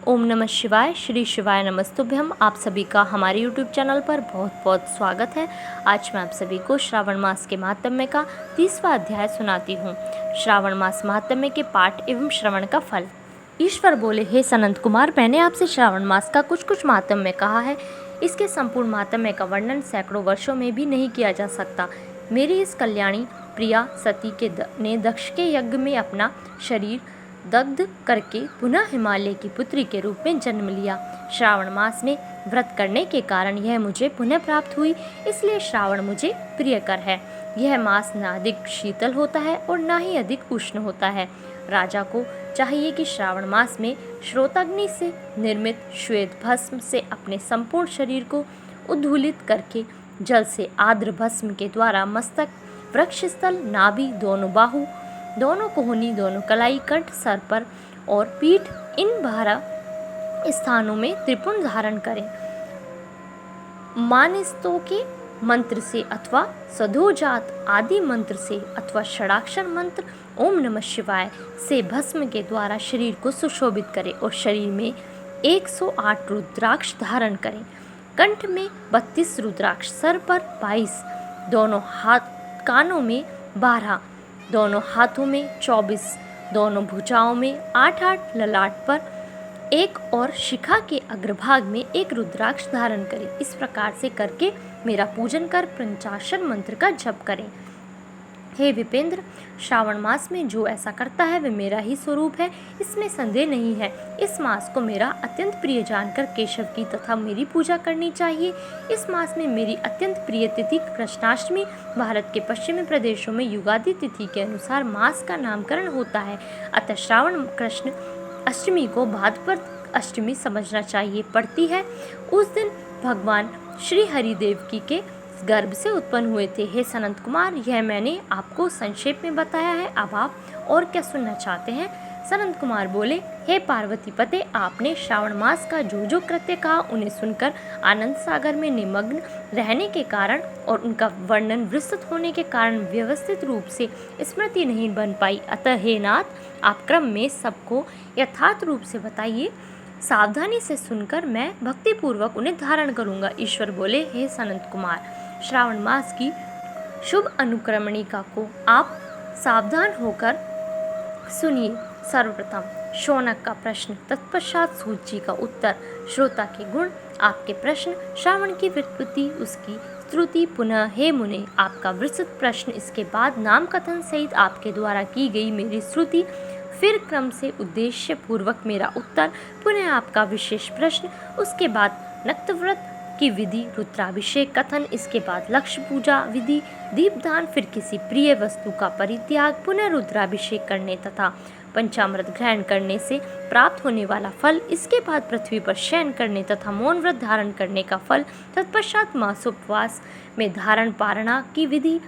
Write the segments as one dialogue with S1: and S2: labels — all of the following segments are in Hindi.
S1: ओम नमः शिवाय। श्री शिवाय नमस्तुभ्यम। आप सभी का हमारे YouTube चैनल पर बहुत बहुत स्वागत है। आज मैं आप सभी को श्रावण मास के महात्म्य का 30वां अध्याय सुनाती हूँ। श्रावण मास महात्म्य के पाठ एवं श्रवण का फल। ईश्वर बोले, हे सनंत कुमार, मैंने आपसे श्रावण मास का कुछ महात्म्य कहा है। इसके संपूर्ण महात्म्य का वर्णन सैकड़ों वर्षों में भी नहीं किया जा सकता। मेरी इस कल्याणी प्रिया सती ने दक्ष के यज्ञ में अपना शरीर दग्ध करके पुनः हिमालय की पुत्री के रूप में जन्म लिया। श्रावण मास में व्रत करने के कारण यह मुझे पुनः प्राप्त हुई, इसलिए श्रावण मुझे प्रियकर है। यह मास न अधिक शीतल होता है और न ही अधिक उष्ण होता है। राजा को चाहिए कि श्रावण मास में श्रोताग्नि से निर्मित श्वेत भस्म से अपने संपूर्ण शरीर को उद्धूलित करके जल से आर्द्र भस्म के द्वारा मस्तक, वक्षस्थल, नाभि, दोनों बाहु, दोनों कोहनी, दोनों कलाई, कंठ, सर पर और पीठ, इन 12 स्थानों में त्रिपुंड धारण करें। मानस्तों के मंत्र से अथवा सधोजात आदि मंत्र से अथवा षडाक्षर मंत्र ओम नमः शिवाय से भस्म के द्वारा शरीर को सुशोभित करें और शरीर में 108 रुद्राक्ष धारण करें। कंठ में 32 रुद्राक्ष, सर पर 22, दोनों कानों में 12, दोनों हाथों में 24, दोनों भुजाओं में 8-8, ललाट पर 1 और शिखा के अग्रभाग में 1 रुद्राक्ष धारण करें। इस प्रकार से करके मेरा पूजन कर पंचाक्षर मंत्र का जप करें। हे विपेंद्र, श्रावण मास में जो ऐसा करता है वह मेरा ही स्वरूप है, इसमें संदेह नहीं है। इस मास को मेरा अत्यंत प्रिय जानकर केशव की तथा मेरी पूजा करनी चाहिए। इस मास में मेरी अत्यंत प्रिय तिथि कृष्णाष्टमी, भारत के पश्चिमी प्रदेशों में युगादि तिथि के अनुसार मास का नामकरण होता है। अतः श्रावण कृष्ण अष्टमी को भाद्रपद अष्टमी समझना चाहिए पड़ती है। उस दिन भगवान श्री हरिदेवकी के गर्भ से उत्पन्न हुए थे। हे सनंत कुमार, यह मैंने आपको संक्षेप में बताया है। अब आप और क्या सुनना चाहते हैं? सनंत कुमार बोले, हे पार्वती पते, आपने श्रावण मास का जो कृत्य कहा उन्हें सुनकर आनंद सागर में निमग्न रहने के कारण और उनका वर्णन विस्तृत होने के कारण व्यवस्थित रूप से स्मृति नहीं बन पाई। अतः हे नाथ, आप क्रम में सबको यथार्थ रूप से बताइए। सावधानी से सुनकर मैं भक्तिपूर्वक उन्हें धारण करूंगा। ईश्वर बोले, हे सनंत कुमार, श्रावण मास की शुभ अनुक्रमणिका को आप सावधान होकर सुनिए। सर्वप्रथम शौनक का प्रश्न, तत्पश्चात सूत जी का उत्तर, श्रोता के गुण, आपके प्रश्न, श्रावण की व्युत्पत्ति, उसकी स्तुति, पुनः हे मुने आपका विस्तृत प्रश्न, इसके बाद नाम कथन सहित आपके द्वारा की गई मेरी स्तुति, फिर क्रम से उद्देश्य पूर्वक मेरा उत्तर, पुनः आपका विशेष प्रश्न, उसके बाद नक्तव्रत की विधि, रुद्राभिषेक कथन, इसके बाद लक्ष्य पूजा विधि, दीपदान, फिर किसी प्रिय वस्तु का परित्याग, पुनः रुद्राभिषेक करने तथा पंचामृत ग्रहण करने से प्राप्त होने वाला फल, इसके बाद पृथ्वी पर शयन करने तथा मौन व्रत धारण करने का फल, तत्पश्चात मासोपवास में धारण पारणा की विधि,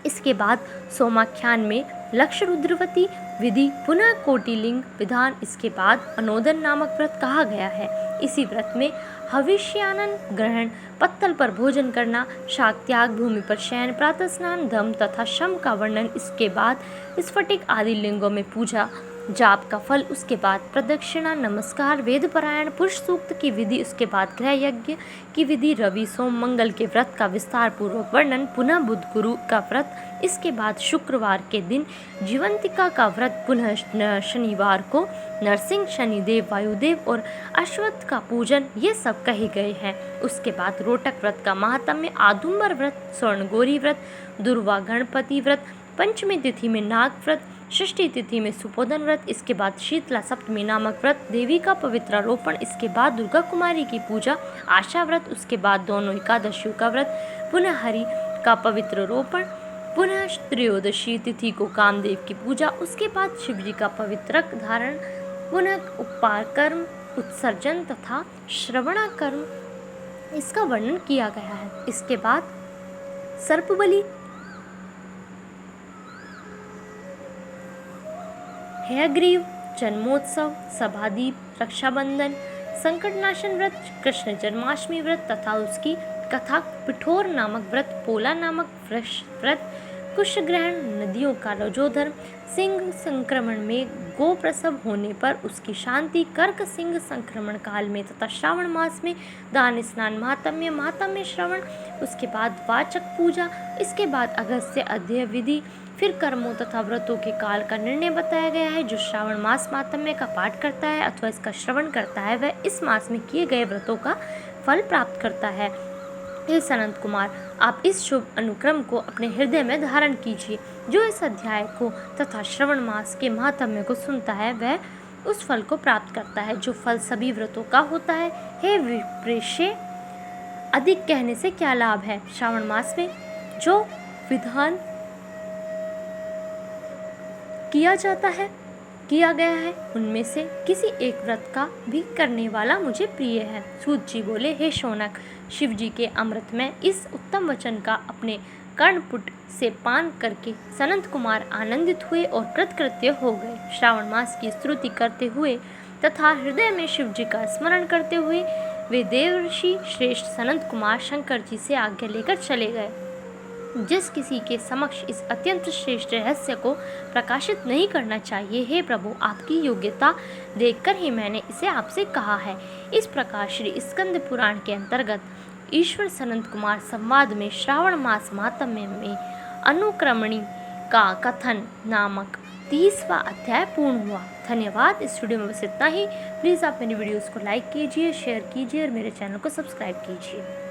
S1: इसके बाद सोमाख्यान में लक्ष्य रुद्रवती विधि, पुनः कोटिलिंग विधान, इसके बाद अनोदन नामक व्रत कहा गया है। इसी व्रत में हविष्यानन ग्रहण, पत्तल पर भोजन करना, शाक त्याग, भूमि पर शयन, प्रातः स्नान, दम तथा शम का वर्णन, इसके बाद स्फटिक आदि लिंगों में पूजा जाप का फल, उसके बाद प्रदक्षिणा, नमस्कार, वेदपारायण, पुरुष सूक्त की विधि, उसके बाद गृह यज्ञ की विधि, रवि सोम मंगल के व्रत का विस्तार पूर्वक वर्णन, पुनः बुध गुरु का व्रत, इसके बाद शुक्रवार के दिन जीवंतिका का व्रत, पुनः शनिवार को नरसिंह, शनिदेव, वायुदेव और अश्वत्थ का पूजन, ये सब कहे गए हैं। उसके बाद रोटक व्रत का महात्म्य, आदुम्बर व्रत, स्वर्णगौरी व्रत, दुर्वा गणपति व्रत, पंचमी तिथि में नाग व्रत, षष्ठी तिथि में सुपोधन व्रत, इसके बाद शीतला सप्तमी नामक व्रत, देवी का पवित्रारोपण, इसके बाद दुर्गा कुमारी की पूजा, आशा व्रत, उसके बाद दोनों एकादशियों का व्रत, पुनः हरि का पवित्र रोपण, पुनः त्रयोदशी तिथि को कामदेव की पूजा, उसके बाद शिवजी का पवित्र धारण, पुनः उपहार कर्म, उत्सर्जन तथा श्रवणा कर्म, इसका वर्णन किया गया है। इसके बाद सर्पबलि, हयग्रीव, जन्मोत्सव, सभादीप, रक्षाबंधन, संकटनाशन व्रत, कृष्ण जन्माष्टमी व्रत तथा उसकी कथा, पिठोर नामक व्रत, पोला नामक व्रत, कुश ग्रहण, नदियों का रजोधर्म, सिंह संक्रमण में गो प्रसव होने पर उसकी शांति, कर्क सिंह संक्रमण काल में तथा श्रावण मास में दान स्नान महात्म्य श्रवण, उसके बाद वाचक पूजा, इसके बाद अगस्त्य अध्यय विधि, फिर कर्मों तथा व्रतों के काल का निर्णय बताया गया है। जो श्रावण मास महात्म्य का पाठ करता है अथवा इसका श्रवण करता है वह इस मास में किए गए व्रतों का फल प्राप्त करता है। हे सनत कुमार, आप इस शुभ अनुक्रम को अपने हृदय में धारण कीजिए। जो इस अध्याय को तथा श्रवण मास के महात्म्य को सुनता है वह उस फल को प्राप्त करता है जो फल सभी व्रतों का होता है। हे विप्रेष्य, अधिक कहने से क्या लाभ है। श्रावण मास में जो विधान किया गया है उनमें से किसी एक व्रत का भी करने वाला मुझे प्रिय है। सूत जी बोले, हे शौनक, शिव जी के अमृत में इस उत्तम वचन का अपने कर्णपुट से पान करके सनत कुमार आनंदित हुए और कृतकृत्य हो गए। श्रावण मास की स्तुति करते हुए तथा हृदय में शिव जी का स्मरण करते हुए वे देवर्षि श्रेष्ठ सनत कुमार शंकर जी से आज्ञा लेकर चले गए। जिस किसी के समक्ष इस अत्यंत श्रेष्ठ रहस्य को प्रकाशित नहीं करना चाहिए, हे प्रभु, आपकी योग्यता देखकर ही मैंने इसे आपसे कहा है। इस प्रकार श्री स्कंद पुराण के अंतर्गत ईश्वर सनत कुमार संवाद में श्रावण मास महात्म्य में अनुक्रमणी का कथन नामक 30वां अध्याय पूर्ण हुआ। धन्यवाद। इस वीडियो में बस इतना ही। प्लीज़ आप मेरी वीडियोस को लाइक कीजिए, शेयर कीजिए और मेरे चैनल को सब्सक्राइब कीजिए।